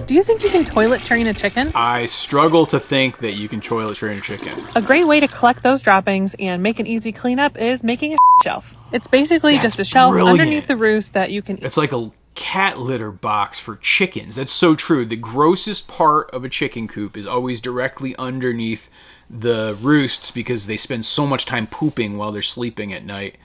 Do you think you can toilet train a chicken? I struggle to think that you can toilet train a chicken. A great way to collect those droppings and make an easy cleanup is making a shelf. It's basically just a shelf underneath the roost that you can... It's like a cat litter box for chickens. That's so true. The grossest part of a chicken coop is always directly underneath the roosts because they spend so much time pooping while they're sleeping at night.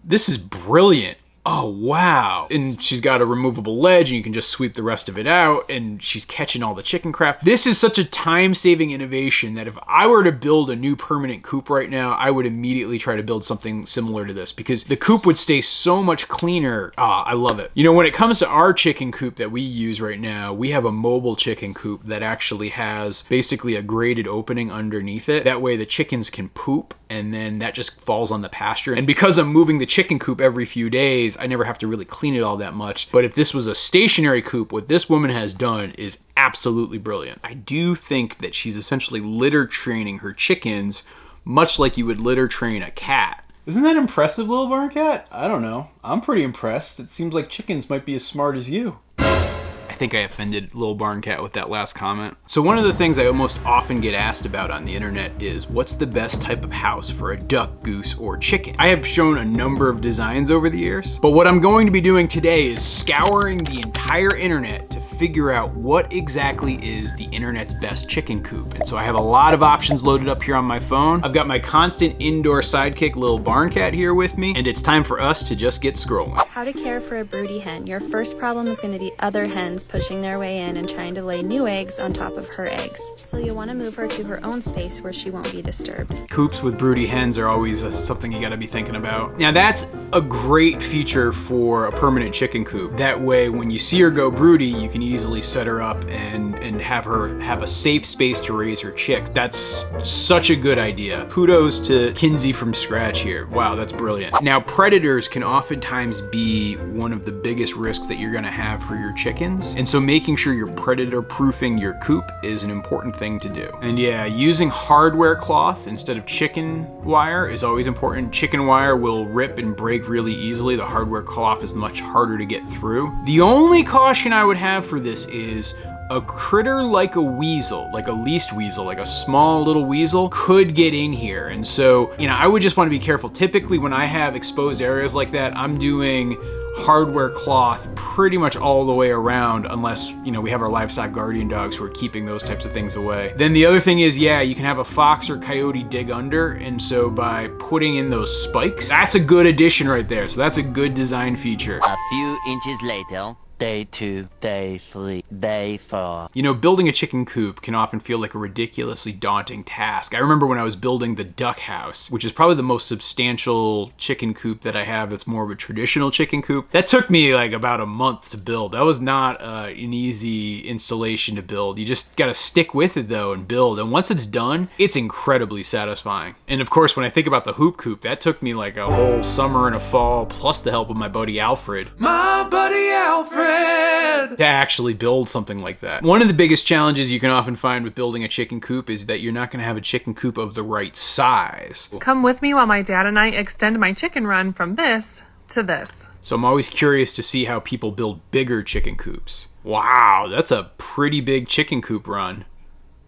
This is brilliant. Oh, wow. And she's got a removable ledge and you can just sweep the rest of it out and she's catching all the chicken crap. This is such a time-saving innovation that if I were to build a new permanent coop right now, I would immediately try to build something similar to this because the coop would stay so much cleaner. Ah, I love it. You know, when it comes to our chicken coop that we use right now, we have a mobile chicken coop that actually has basically a graded opening underneath it. That way the chickens can poop and then that just falls on the pasture. And because I'm moving the chicken coop every few days, I never have to really clean it all that much. But if this was a stationary coop, what this woman has done is absolutely brilliant. I do think that she's essentially litter training her chickens, much like you would litter train a cat. Isn't that impressive, little barn cat? I don't know. I'm pretty impressed. It seems like chickens might be as smart as you. I think I offended Lil Barn Cat with that last comment. So one of the things I most often get asked about on the internet is what's the best type of house for a duck, goose, or chicken? I have shown a number of designs over the years, but what I'm going to be doing today is scouring the entire internet to figure out what exactly is the internet's best chicken coop. And so I have a lot of options loaded up here on my phone. I've got my constant indoor sidekick, Lil Barn Cat, here with me, and it's time for us to just get scrolling. How to care for a broody hen. Your first problem is going to be other hens pushing their way in and trying to lay new eggs on top of her eggs. So you'll want to move her to her own space where she won't be disturbed. Coops with broody hens are always something you gotta be thinking about. Now that's a great feature for a permanent chicken coop. That way when you see her go broody, you can easily set her up and have her have a safe space to raise her chicks. That's such a good idea. Kudos to Kinsey from scratch here. Wow, that's brilliant. Now predators can oftentimes be one of the biggest risks that you're gonna have for your chickens. And so making sure you're predator proofing your coop is an important thing to do. And yeah, using hardware cloth instead of chicken wire is always important. Chicken wire will rip and break really easily. The hardware cloth is much harder to get through. The only caution I would have for this is a critter like a weasel, like a least weasel, like a small little weasel could get in here. And so, you know, I would just want to be careful. Typically when I have exposed areas like that, I'm doing hardware cloth pretty much all the way around unless, you know, we have our livestock guardian dogs who are keeping those types of things away. Then the other thing is, yeah, you can have a fox or coyote dig under, and so by putting in those spikes, that's a good addition right there. So that's a good design feature. A few inches later. Day 2, day 3, day 4. You know, building a chicken coop can often feel like a ridiculously daunting task. I remember when I was building the duck house, which is probably the most substantial chicken coop that I have that's more of a traditional chicken coop. That took me like about a month to build. That was not an easy installation to build. You just gotta stick with it though and build. And once it's done, it's incredibly satisfying. And of course, when I think about the hoop coop, that took me like a whole summer and a fall, plus the help of my buddy Alfred. My buddy Alfred! To actually build something like that. One of the biggest challenges you can often find with building a chicken coop is that you're not gonna have a chicken coop of the right size. Come with me while my dad and I extend my chicken run from this to this. So I'm always curious to see how people build bigger chicken coops. Wow, that's a pretty big chicken coop run.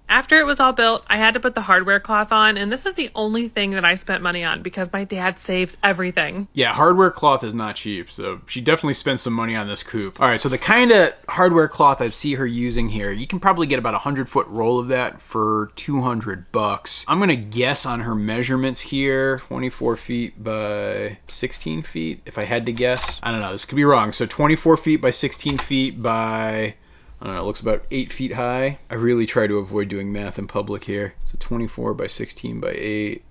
After it was all built, I had to put the hardware cloth on, and this is the only thing that I spent money on because my dad saves everything. Yeah, hardware cloth is not cheap, so she definitely spent some money on this coop. All right, so the kind of hardware cloth I see her using here, you can probably get about a 100-foot roll of that for $200. I'm gonna guess on her measurements here, 24 feet by 16 feet, if I had to guess. I don't know, this could be wrong. So 24 feet by 16 feet by, I don't know, it looks about 8 feet high. I really try to avoid doing math in public here. So 24 by 16 by 8.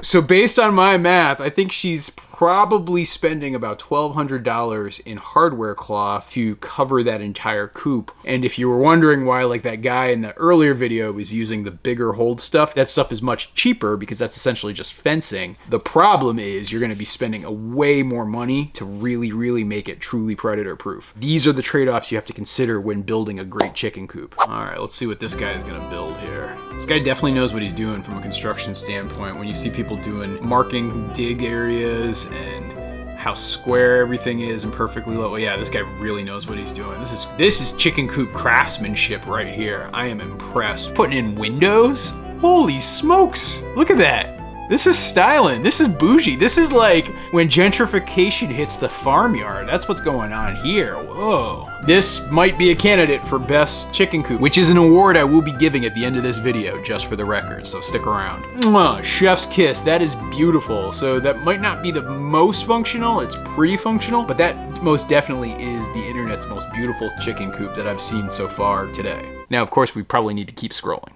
So based on my math, I think she's probably spending about $1,200 in hardware cloth to cover that entire coop. And if you were wondering why like that guy in the earlier video was using the bigger hold stuff, that stuff is much cheaper because that's essentially just fencing. The problem is you're gonna be spending a way more money to really make it truly predator proof. These are the trade-offs you have to consider when building a great chicken coop. All right, let's see what this guy is gonna build here. This guy definitely knows what he's doing from a construction standpoint. When you see people doing marking dig areas and how square everything is and perfectly level. Yeah, this guy really knows what he's doing. This is chicken coop craftsmanship right here. I am impressed. Putting in windows? Holy smokes. Look at that. This is styling. This is bougie. This is like when gentrification hits the farmyard. That's what's going on here. Whoa. This might be a candidate for best chicken coop, which is an award I will be giving at the end of this video, just for the record, so stick around. Mwah, chef's kiss. That is beautiful. So that might not be the most functional. It's pretty functional, but that most definitely is the internet's most beautiful chicken coop that I've seen so far today. Now, of course, we probably need to keep scrolling.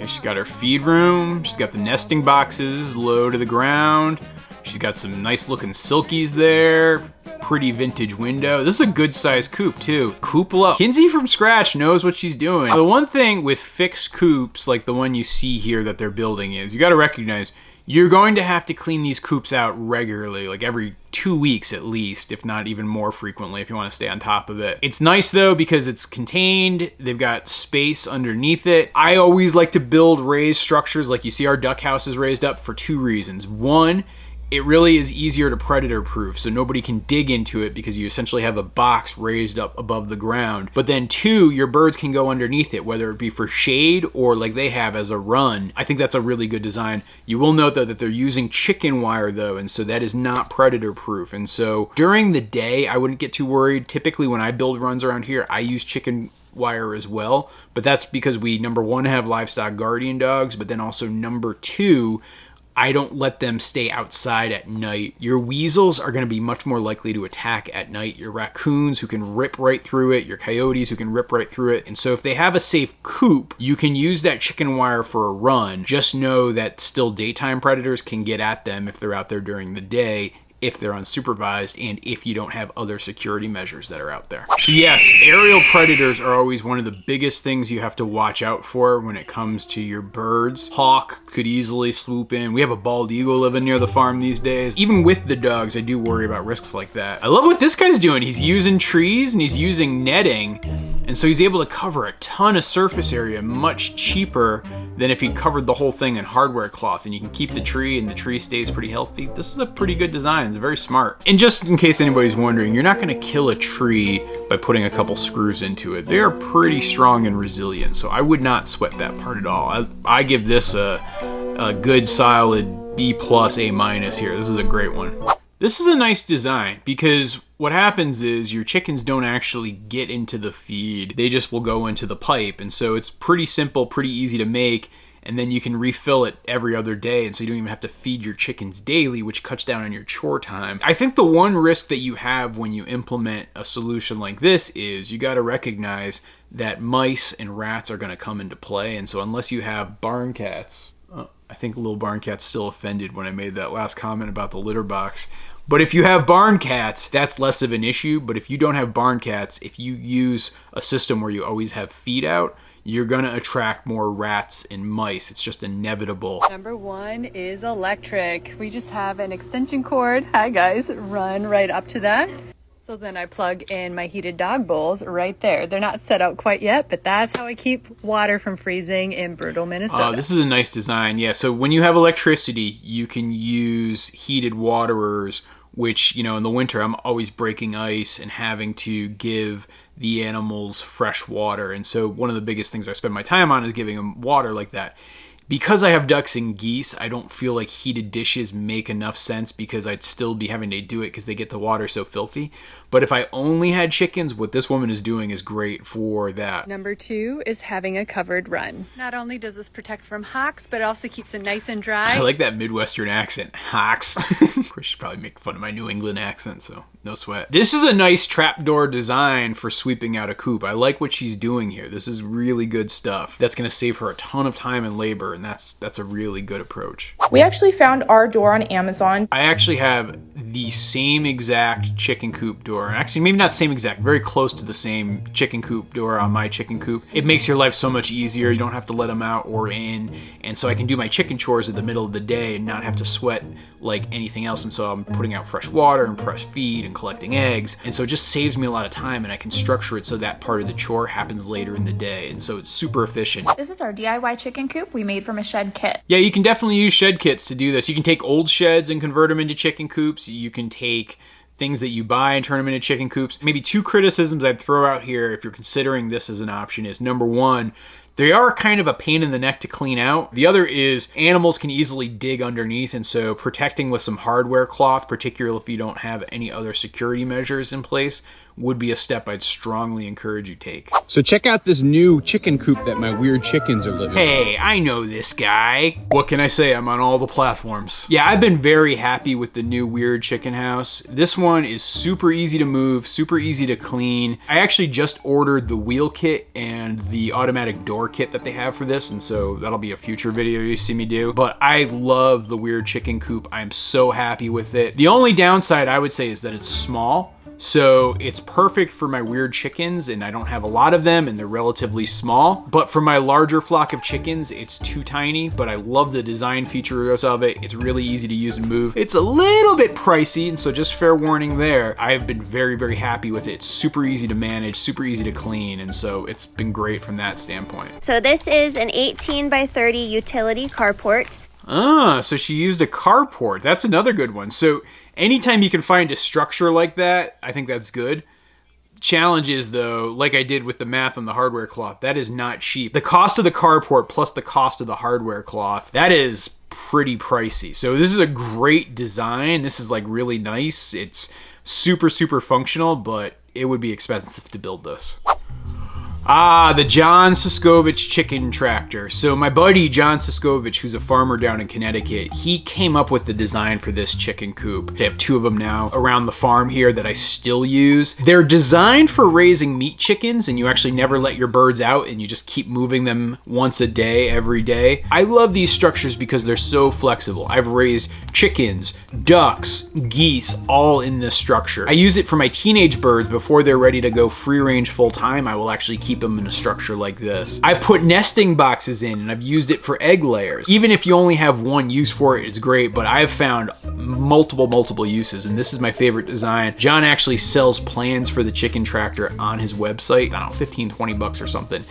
She's got her feed room. She's got the nesting boxes low to the ground. She's got some nice looking silkies there. Pretty vintage window. This is a good sized coop too. Cupola. Kinsey from scratch knows what she's doing. The one thing with fixed coops like the one you see here that they're building is you got to recognize you're going to have to clean these coops out regularly, like every 2 weeks at least, if not even more frequently if you want to stay on top of it. It's nice though because it's contained, they've got space underneath it. I always like to build raised structures like you see our duck house is raised up for 2 reasons. One, it really is easier to predator proof, so nobody can dig into it because you essentially have a box raised up above the ground. But then 2, your birds can go underneath it, whether it be for shade or like they have as a run. I think that's a really good design. You will note though that they're using chicken wire though, and so that is not predator proof. And so during the day, I wouldn't get too worried. Typically when I build runs around here, I use chicken wire as well, but that's because we, number 1, have livestock guardian dogs, but then also number 2, I don't let them stay outside at night. Your weasels are gonna be much more likely to attack at night. Your raccoons who can rip right through it, your coyotes who can rip right through it. And so if they have a safe coop, you can use that chicken wire for a run. Just know that still daytime predators can get at them if they're out there during the day, if they're unsupervised, and if you don't have other security measures that are out there. So yes, aerial predators are always one of the biggest things you have to watch out for when it comes to your birds. Hawk could easily swoop in. We have a bald eagle living near the farm these days. Even with the dogs, I do worry about risks like that. I love what this guy's doing. He's using trees and he's using netting, and so he's able to cover a ton of surface area much cheaper than if he covered the whole thing in hardware cloth, and you can keep the tree and the tree stays pretty healthy. This is a pretty good design. It's very smart. And just in case anybody's wondering, you're not gonna kill a tree by putting a couple screws into it. They are pretty strong and resilient, so I would not sweat that part at all. I give this a good solid B+, A- here. This is a great one. This is a nice design because what happens is your chickens don't actually get into the feed. They just will go into the pipe. And so it's pretty simple, pretty easy to make. And then you can refill it every other day. And so you don't even have to feed your chickens daily, which cuts down on your chore time. I think the one risk that you have when you implement a solution like this is you got to recognize that mice and rats are going to come into play. And so unless you have barn cats, I think Little Barn Cat's still offended when I made that last comment about the litter box. But if you have barn cats, that's less of an issue. But if you don't have barn cats, if you use a system where you always have feed out, you're gonna attract more rats and mice. It's just inevitable. Number 1 is electric. We just have an extension cord, hi guys, run right up to that. So then I plug in my heated dog bowls right there. They're not set out quite yet, but that's how I keep water from freezing in brutal Minnesota. This is a nice design. Yeah, so when you have electricity, you can use heated waterers, which, you know, in the winter, I'm always breaking ice and having to give the animals fresh water. And so one of the biggest things I spend my time on is giving them water like that. Because I have ducks and geese, I don't feel like heated dishes make enough sense because I'd still be having to do it because they get the water so filthy. But if I only had chickens, what this woman is doing is great for that. Number 2 is having a covered run. Not only does this protect from hawks, but it also keeps it nice and dry. I like that Midwestern accent, hawks. Of course, she'd probably make fun of my New England accent, so no sweat. This is a nice trapdoor design for sweeping out a coop. I like what she's doing here. This is really good stuff. That's gonna save her a ton of time and labor, and that's a really good approach. We actually found our door on Amazon. I actually have the same exact chicken coop door. Actually, maybe not same exact, very close to the same chicken coop door on my chicken coop. It makes your life so much easier. You don't have to let them out or in. And so I can do my chicken chores at the middle of the day and not have to sweat like anything else. And so I'm putting out fresh water and fresh feed and collecting eggs. And so it just saves me a lot of time, and I can structure it so that part of the chore happens later in the day. And so it's super efficient. This is our DIY chicken coop we made from a shed kit. Yeah, you can definitely use shed kits to do this. You can take old sheds and convert them into chicken coops. You can take things that you buy and turn them into chicken coops. Maybe 2 criticisms I'd throw out here if you're considering this as an option is, number 1, they are kind of a pain in the neck to clean out. The other is animals can easily dig underneath, and so protecting with some hardware cloth, particularly if you don't have any other security measures in place, would be a step I'd strongly encourage you take. So check out this new chicken coop that my weird chickens are living in. Hey, I know this guy. What can I say? I'm on all the platforms. Yeah, I've been very happy with the new weird chicken house. This one is super easy to move, super easy to clean. I actually just ordered the wheel kit and the automatic door kit that they have for this, and so that'll be a future video you see me do. But I love the weird chicken coop. I'm so happy with it. The only downside I would say is that it's small. So it's perfect for my weird chickens, and I don't have a lot of them, and they're relatively small. But for my larger flock of chickens, it's too tiny, but I love the design features of it. It's really easy to use and move. It's a little bit pricey, and so just fair warning there. I've been very, very happy with it. It's super easy to manage, super easy to clean, and so it's been great from that standpoint. So this is an 18 by 30 utility carport. Ah, so she used a carport. That's another good one. So anytime you can find a structure like that, I think that's good. Challenge is, though, like I did with the math on the hardware cloth, that is not cheap. The cost of the carport plus the cost of the hardware cloth, that is pretty pricey. So this is a great design. This is like really nice. It's super, super functional, but it would be expensive to build this. Ah, the John Siskovich chicken tractor. So my buddy John Siskovich, who's a farmer down in Connecticut, he came up with the design for this chicken coop. They have 2 of them now around the farm here that I still use. They're designed for raising meat chickens, and you actually never let your birds out, and you just keep moving them once a day, every day. I love these structures because they're so flexible. I've raised chickens, ducks, geese, all in this structure. I use it for my teenage birds before they're ready to go free range full time. I will actually keep them in a structure like this. I've put nesting boxes in, and I've used it for egg layers. Even if you only have one use for it, it's great, but I've found multiple uses, and this is my favorite design. John actually sells plans for the chicken tractor on his website. I don't know, 15, 20 bucks or something.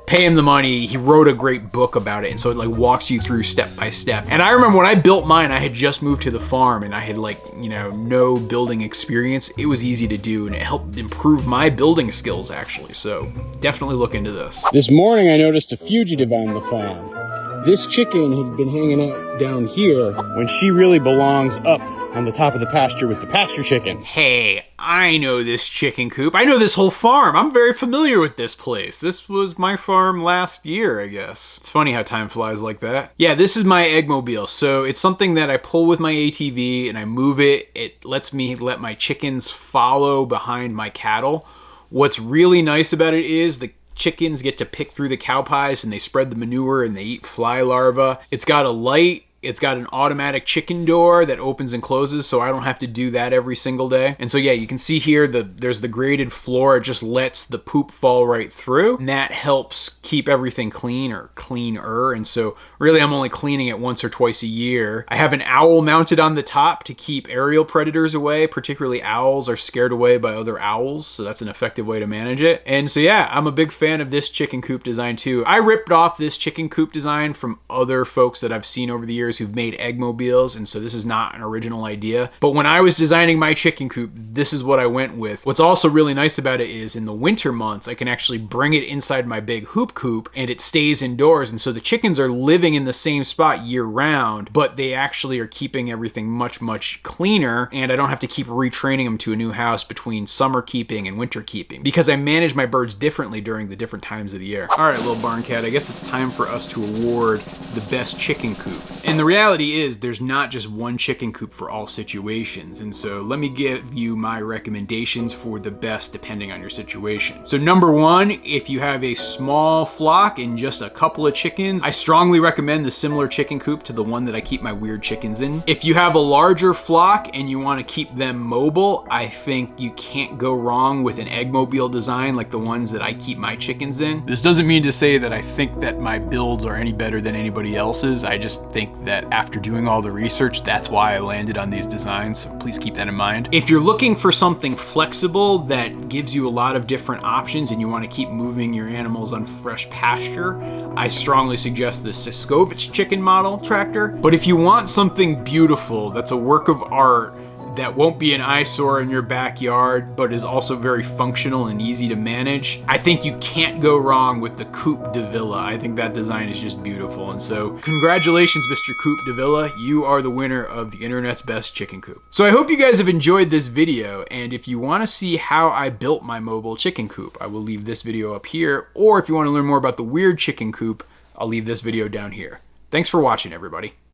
Pay him the money. He wrote a great book about it, and so it like walks you through step by step. And I remember when I built mine, I had just moved to the farm, and I had like, you know, no building experience. It was easy to do, and it helped improve my building skills actually. So definitely look into this. This morning I noticed a fugitive on the farm. This chicken had been hanging out down here when she really belongs up on the top of the pasture with the pasture chickens. Hey, I know this chicken coop. I know this whole farm. I'm very familiar with this place. This was my farm last year, I guess. It's funny how time flies like that. Yeah, this is my Eggmobile. So it's something that I pull with my ATV and I move it. It lets me let my chickens follow behind my cattle. What's really nice about it is the chickens get to pick through the cow pies, and they spread the manure and they eat fly larvae. It's got a light. It's got an automatic chicken door that opens and closes, so I don't have to do that every single day. And so yeah, you can see here there's the graded floor. It just lets the poop fall right through, and that helps keep everything clean or cleaner. And so really I'm only cleaning it once or twice a year. I have an owl mounted on the top to keep aerial predators away. Particularly owls are scared away by other owls, so that's an effective way to manage it. And so yeah, I'm a big fan of this chicken coop design too. I ripped off this chicken coop design from other folks that I've seen over the years who've made Eggmobiles, and so this is not an original idea. But when I was designing my chicken coop, this is what I went with. What's also really nice about it is in the winter months, I can actually bring it inside my big hoop coop and it stays indoors, and so the chickens are living in the same spot year round, but they actually are keeping everything much cleaner, and I don't have to keep retraining them to a new house between summer keeping and winter keeping, because I manage my birds differently during the different times of the year. All right, little barn cat, I guess it's time for us to award the best chicken coop. And And the reality is there's not just one chicken coop for all situations. And so let me give you my recommendations for the best depending on your situation. So number one, if you have a small flock and just a couple of chickens, I strongly recommend the similar chicken coop to the one that I keep my weird chickens in. If you have a larger flock and you want to keep them mobile, I think you can't go wrong with an Eggmobile design like the ones that I keep my chickens in. This doesn't mean to say that I think that my builds are any better than anybody else's. I just think that after doing all the research, that's why I landed on these designs. So please keep that in mind. If you're looking for something flexible that gives you a lot of different options and you want to keep moving your animals on fresh pasture, I strongly suggest the Siskovich chicken model tractor. But if you want something beautiful that's a work of art that won't be an eyesore in your backyard, but is also very functional and easy to manage, I think you can't go wrong with the Coop de Villa. I think that design is just beautiful. And so congratulations, Mr. Coop de Villa. You are the winner of the internet's best chicken coop. So I hope you guys have enjoyed this video. And if you want to see how I built my mobile chicken coop, I will leave this video up here. Or if you want to learn more about the weird chicken coop, I'll leave this video down here. Thanks for watching, everybody.